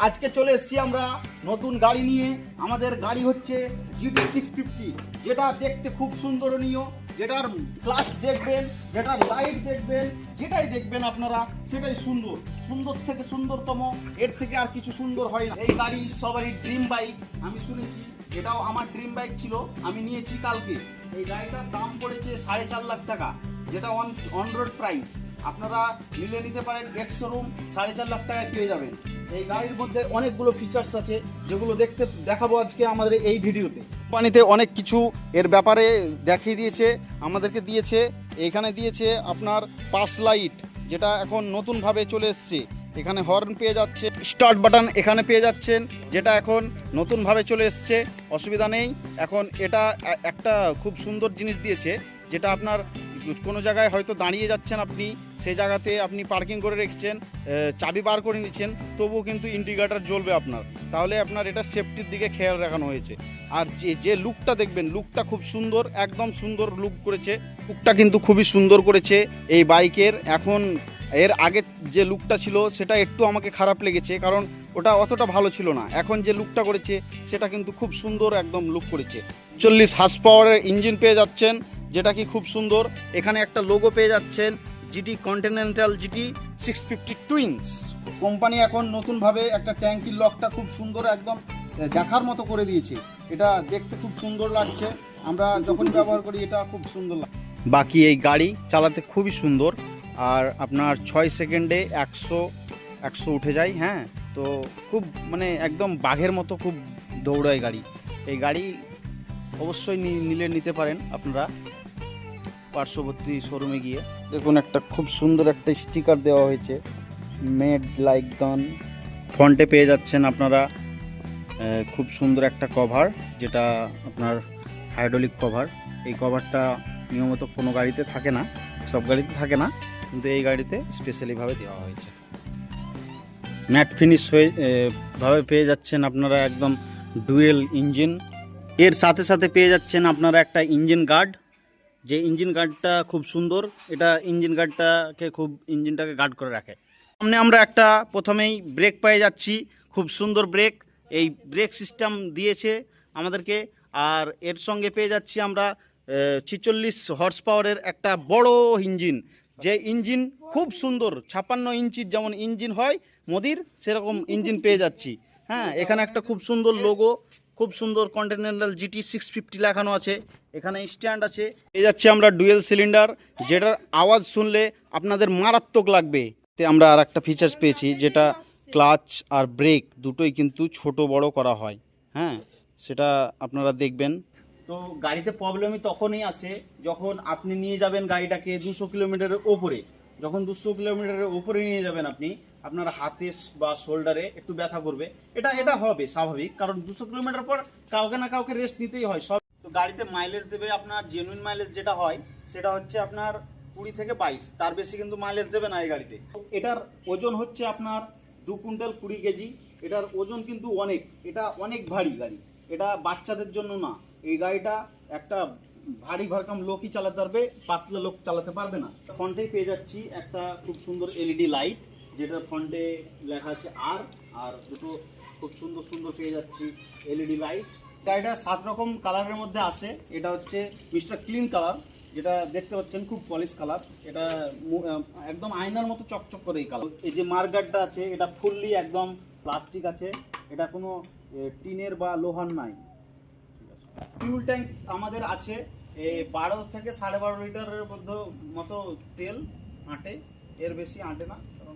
আজকে চলে এসেছি আমরা নতুন গাড়ি নিয়ে। আমাদের গাড়ি হচ্ছে জিটি 650, যেটা দেখতে খুব সুন্দরনীয়, যেটার ক্লাস দেখবেন, যেটার লাইট দেখবেন, যেটাই দেখবেন আপনারা সেটাই সুন্দর। সুন্দর থেকে সুন্দরতম, এর থেকে আর কিছু সুন্দর হয় না। এই গাড়ি সবারই ড্রিম বাইক, আমি শুনেছি, এটাও আমার ড্রিম বাইক ছিল, আমি নিয়েছি কালকে। এই গাড়িটার দাম পড়েছে 4.5 লাখ টাকা, যেটা অন রোড প্রাইস। আপনারা নিলে নিতে পারেন, এক্স শোরুম 4.5 লাখ টাকায় পেয়ে যাবেন। এই গাড়ির মধ্যে অনেকগুলো ফিচার্স আছে, যেগুলো দেখাবো আজকে আমাদের এই ভিডিওতে। কোম্পানিতে অনেক কিছু এর ব্যাপারে দেখিয়ে দিয়েছে, আমাদেরকে দিয়েছে। এখানে দিয়েছে আপনার পাস লাইট, যেটা এখন নতুনভাবে চলে এসছে। এখানে হর্ন পেয়ে যাচ্ছে, স্টার্ট বাটন এখানে পেয়ে যাচ্ছেন, যেটা এখন নতুনভাবে চলে এসছে, অসুবিধা নেই। এখন এটা একটা খুব সুন্দর জিনিস দিয়েছে, যেটা আপনার কোনো জায়গায় হয়তো দাঁড়িয়ে যাচ্ছেন, আপনি সেই জায়গাতে আপনি পার্কিং করে রেখেছেন, চাবি বার করে নিচ্ছেন, তবুও কিন্তু ইন্ডিকেটর জ্বলবে আপনার। তাহলে আপনার এটা সেফটির দিকে খেয়াল রাখানো হয়েছে। আর যে লুকটা দেখবেন, লুকটা খুব সুন্দর, একদম সুন্দর লুক করেছে। লুকটা কিন্তু খুবই সুন্দর করেছে এই বাইকের। এখন এর আগে যে লুকটা ছিল সেটা একটু আমাকে খারাপ লেগেছে, কারণ ওটা অতটা ভালো ছিল না। এখন যে লুকটা করেছে সেটা কিন্তু খুব সুন্দর একদম লুক করেছে। 40 হার্স পাওয়ারের ইঞ্জিন পেয়ে যাচ্ছেন, যেটা কি খুব সুন্দর। এখানে একটা লোগো পেয়ে যাচ্ছেন, GT continental GT 650 twins. Company এখন নতুনভাবে একটা ট্যাঙ্কির লকটা খুব সুন্দর একদম দেখার মতো করে দিয়েছে। এটা দেখতে খুব সুন্দর লাগছে, আমরা যখন ব্যবহার করি এটা খুব সুন্দর লাগে। বাকি এই গাড়ি চালাতে খুবই সুন্দর, আর আপনার 6 সেকেন্ডে 100 উঠে যায়। হ্যাঁ, তো খুব মানে একদম বাঘের মতো খুব দৌড়ায় গাড়ি। এই গাড়ি অবশ্যই নিতে পারেন আপনারা পার্শ্ববর্তী শোরুমে গিয়ে। দেখুন, একটা খুব সুন্দর একটা স্টিকার দেওয়া হয়েছে, মেড লাইক গান। ফ্রন্টে পেয়ে যাচ্ছেন আপনারা খুব সুন্দর একটা কভার, যেটা আপনার হাইড্রোলিক কভার। এই কভারটা নিয়মিত কোনো গাড়িতে থাকে না, সব গাড়িতে থাকে না, কিন্তু এই গাড়িতে স্পেশালিভাবে দেওয়া হয়েছে। ম্যাট ফিনিশ ভাবে পেয়ে যাচ্ছেন আপনারা একদম ডুয়েল ইঞ্জিন। এর সাথে সাথে পেয়ে যাচ্ছেন আপনারা একটা ইঞ্জিন গার্ড, যে ইঞ্জিন গার্ডটা খুব সুন্দর। এটা ইঞ্জিন গার্ডটাকে ইঞ্জিনটাকে গার্ড করে রাখে। সামনে আমরা একটা প্রথমেই ব্রেক পেয়ে যাচ্ছি, খুব সুন্দর ব্রেক। এই ব্রেক সিস্টেম দিয়েছে আমাদেরকে। আর এর সঙ্গে পেয়ে যাচ্ছি আমরা 46 হর্স পাওয়ারের একটা বড় ইঞ্জিন, যে ইঞ্জিন খুব সুন্দর। 56 ইঞ্চির যেমন ইঞ্জিন হয় মোদির, সেরকম ইঞ্জিন পেয়ে যাচ্ছি। হ্যাঁ, এখানে একটা খুব সুন্দর লোগো, খুব সুন্দর কন্টিনেন্টাল জিটি 650 লেখানো আছে। এখানে স্ট্যান্ড আছে, পেয়ে যাচ্ছি আমরা ডুয়েল সিলিন্ডার, যেটার আওয়াজ শুনলে আপনাদের মারাত্মক লাগবে। আমরা আর একটা ফিচার্স পেয়েছি, যেটা ক্লাচ আর ব্রেক দুটোই কিন্তু ছোট বড় করা হয়। হ্যাঁ, সেটা আপনারা দেখবেন। তো গাড়িতে প্রবলেমই তখনই আসে যখন আপনি নিয়ে যাবেন গাড়িটাকে 200 কিলোমিটারের ওপরে। যখন 200 কিলোমিটারের ওপরে নিয়ে যাবেন আপনি, আপনার হাতে বা শোল্ডারে একটু ব্যথা করবে। এটা হবে স্বাভাবিক, কারণ 200 কিলোমিটার পর কাউকে না কাউকে রেস্ট নিতেই হয় সব। তো গাড়িতে মাইলেজ দেবে আপনার, জেনুইন মাইলেজ যেটা হয় সেটা হচ্ছে আপনার 20 থেকে 22, তার বেশি কিন্তু মাইলেজ দেবে না এই গাড়িতে। এটার ওজন হচ্ছে আপনার 2 কুইন্টাল 20 কেজি। এটার ওজন কিন্তু অনেক, এটা অনেক ভারী গাড়ি, এটা বাচ্চাদের জন্য না। এই গাড়িটা একটা ভারী ভরকাম লোকই চালাতে পারবে, পাতলা লোক চালাতে পারবে না। ফ্রন্টেই পেয়ে যাচ্ছি একটা খুব সুন্দর এলইডি লাইট, যেটা ফ্রন্টে লেখা আছে আর দুটো খুব সুন্দর সুন্দর পেয়ে যাচ্ছি এলইডি লাইট। গাড়িটা 7 রকম কালারের মধ্যে আসে। এটা হচ্ছে মিস্টার ক্লিন কালার, যেটা দেখতে পাচ্ছেন খুব পলিশ কালার। এটা একদম আয়নার মতো চকচক করে এই কালার। এই যে মার্গারটা আছে, এটা ফুললি একদম প্লাস্টিক আছে, এটা কোনো টিনের বা লোহার নাই। ফিউল ট্যাঙ্ক আমাদের আছে 12 থেকে 12.5 লিটারের মতো তেল আঁটে, এর বেশি আঁটে না।